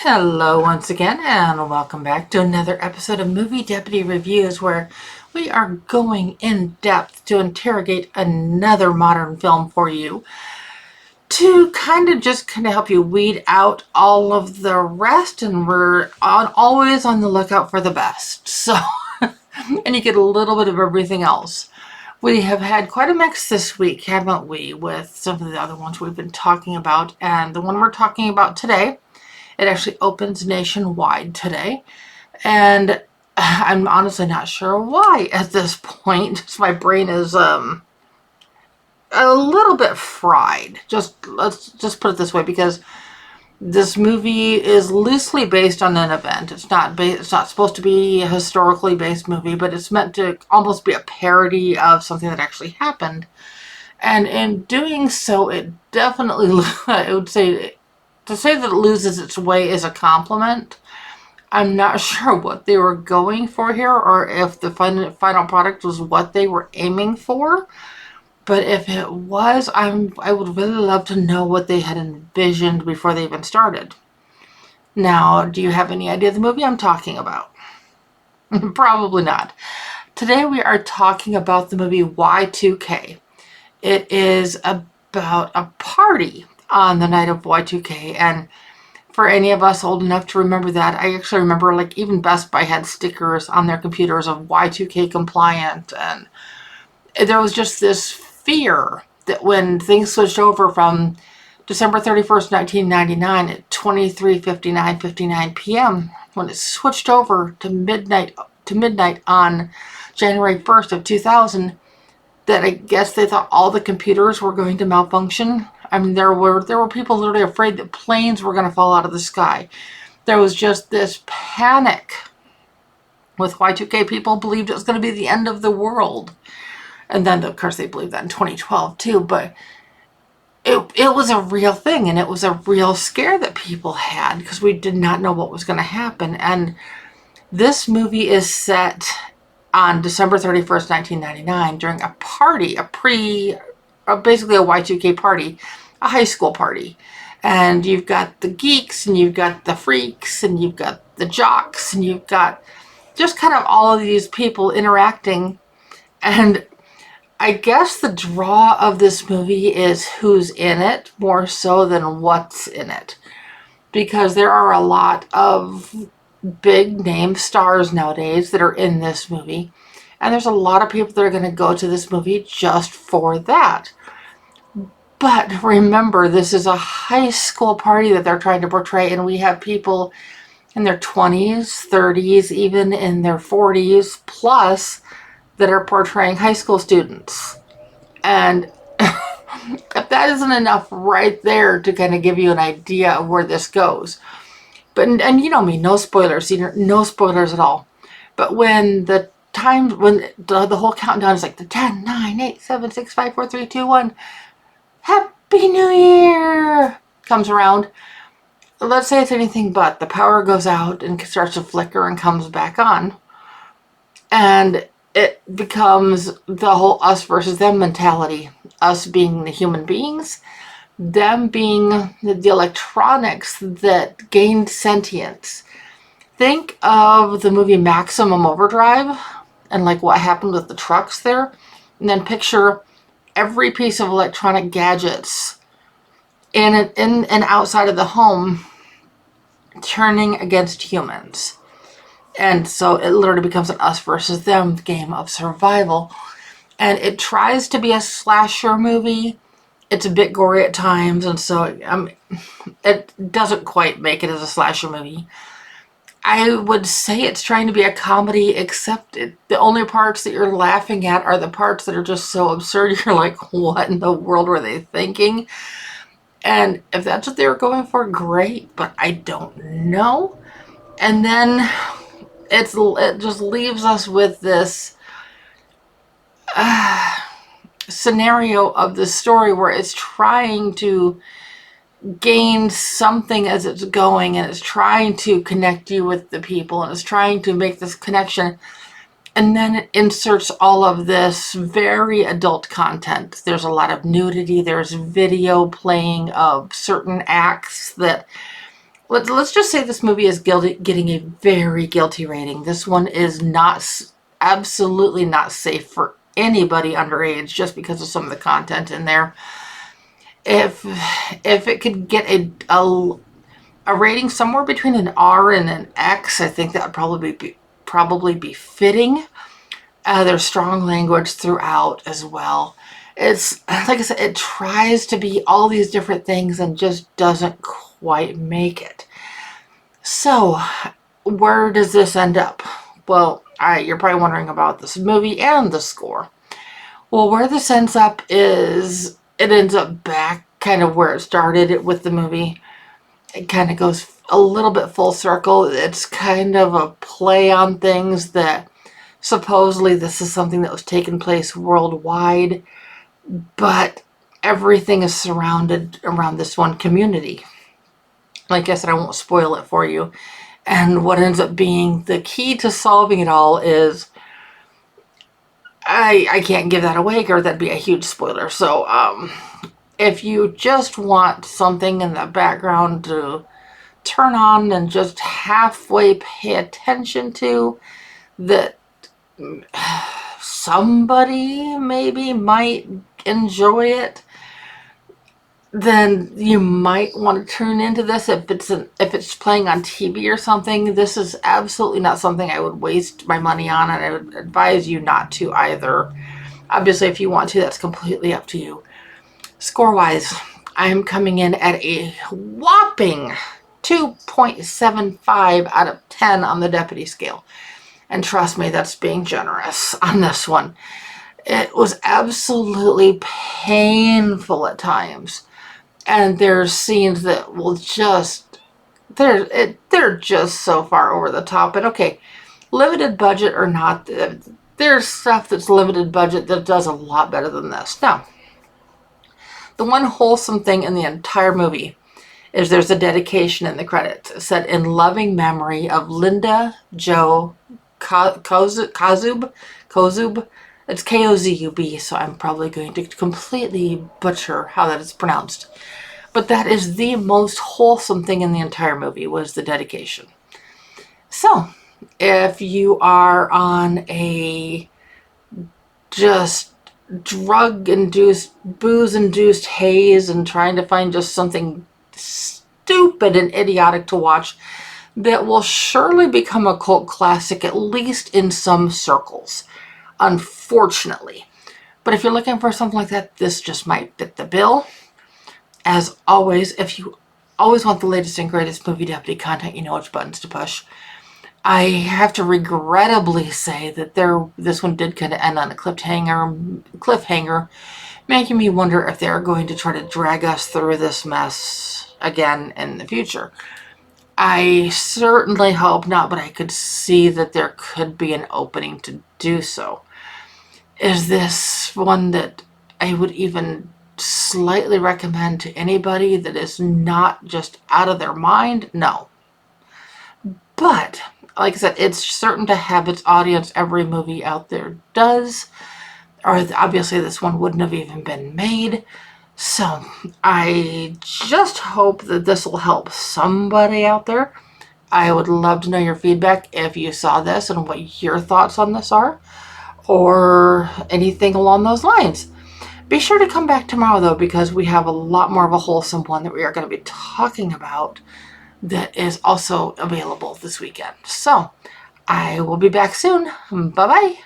Hello once again, and welcome back to another episode of Movie Deputy Reviews, where we are going in depth to interrogate another modern film for you to just help you weed out all of the rest, and we're always on the lookout for the best. So, and you get a little bit of everything else. We have had quite a mix this week, haven't we, with some of the other ones we've been talking about, and the one we're talking about today, it actually opens nationwide today, and I'm honestly not sure why at this point. My brain is a little bit fried. Let's just put it this way, because this movie is loosely based on an event. It's not supposed to be a historically based movie, but it's meant to almost be a parody of something that actually happened. And in doing so, it definitely, I would say, to say that it loses its way is a compliment. I'm not sure what they were going for here, or if the final product was what they were aiming for. But if it was, I would really love to know what they had envisioned before they even started. Now, do you have any idea of the movie I'm talking about? Probably not. Today we are talking about the movie Y2K. It is about a party on the night of Y2K, and for any of us old enough to remember that, I actually remember, like, even Best Buy had stickers on their computers of Y2K compliant, and there was just this fear that when things switched over from December 31st, 1999 at 23:59 p.m., when it switched over to midnight on January 1st of 2000, that I guess they thought all the computers were going to malfunction. I mean, there were people literally afraid that planes were going to fall out of the sky. There was just this panic with Y2K. People believed it was going to be the end of the world. And then, of course, they believed that in 2012 too. But it was a real thing, and it was a real scare that people had because we did not know what was going to happen. And this movie is set on December 31st, 1999, during a party, basically a Y2K party, a high school party. And you've got the geeks, and you've got the freaks, and you've got the jocks, and you've got just kind of all of these people interacting. And I guess the draw of this movie is who's in it more so than what's in it. Because there are a lot of big name stars nowadays that are in this movie. And there's a lot of people that are going to go to this movie just for that. But remember, this is a high school party that they're trying to portray, and we have people in their 20s, 30s, even in their 40s plus that are portraying high school students. And if that isn't enough right there to kind of give you an idea of where this goes. But and you know me, no spoilers, no spoilers at all. But when the whole countdown is like the 10, 9, 8, 7, 6, 5, 4, 3, 2, 1, Happy New Year comes around, let's say it's anything but, the power goes out and starts to flicker and comes back on. And it becomes the whole us versus them mentality. Us being the human beings, them being the electronics that gained sentience. Think of the movie Maximum Overdrive and like what happened with the trucks there, and then picture every piece of electronic gadgets in and outside of the home turning against humans. And so it literally becomes an us versus them game of survival. And it tries to be a slasher movie. It's a bit gory at times, and so it doesn't quite make it as a slasher movie. I would say it's trying to be a comedy, except the only parts that you're laughing at are the parts that are just so absurd. You're like, what in the world were they thinking? And if that's what they were going for, great, but I don't know. And then it just leaves us with this scenario of the story where it's trying to gain something as it's going, and it's trying to connect you with the people, and it's trying to make this connection, and then it inserts all of this very adult content. There's a lot of nudity, there's video playing of certain acts that let's just say this movie is getting a very guilty rating. This one is absolutely not safe for anybody underage just because of some of the content in there. If it could get a rating somewhere between an R and an X, I think that would probably be fitting. There's strong language throughout as well. It's, like I said, it tries to be all these different things and just doesn't quite make it. So, where does this end up? Well, you're probably wondering about this movie and the score. Well, where this ends up is, it ends up back kind of where it started with the movie. It kind of goes a little bit full circle. It's kind of a play on things that supposedly this is something that was taking place worldwide, but everything is surrounded around this one community. Like I said, I won't spoil it for you. And what ends up being the key to solving it all is, I can't give that away, or that'd be a huge spoiler. So if you just want something in the background to turn on and just halfway pay attention to, that somebody maybe might enjoy it, then you might want to tune into this. If it's playing on TV or something, this is absolutely not something I would waste my money on, and I would advise you not to either. Obviously, if you want to, that's completely up to you. Score-wise, I'm coming in at a whopping 2.75 out of 10 on the deputy scale. And trust me, that's being generous on this one. It was absolutely painful at times. And there's scenes that will just, they're just so far over the top. And okay, limited budget or not, there's stuff that's limited budget that does a lot better than this. Now, the one wholesome thing in the entire movie is there's a dedication in the credits. It said, "In loving memory of Linda Jo kozub. It's Kozub, so I'm probably going to completely butcher how that is pronounced. But that is the most wholesome thing in the entire movie, was the dedication. So, if you are on a just drug-induced, booze-induced haze and trying to find just something stupid and idiotic to watch, that will surely become a cult classic, at least in some circles, unfortunately. But if you're looking for something like that, this just might fit the bill. As always, if you always want the latest and greatest movie deputy content, you know which buttons to push. I have to regrettably say that this one did kind of end on a cliffhanger, making me wonder if they're going to try to drag us through this mess again in the future. I certainly hope not, but I could see that there could be an opening to do so. Is this one that I would even slightly recommend to anybody that is not just out of their mind? No. But, like I said, it's certain to have its audience. Every movie out there does. Or obviously this one wouldn't have even been made. So, I just hope that this will help somebody out there. I would love to know your feedback if you saw this and what your thoughts on this are, or anything along those lines. Be sure to come back tomorrow, though, because we have a lot more of a wholesome one that we are going to be talking about that is also available this weekend. So, I will be back soon. Bye-bye.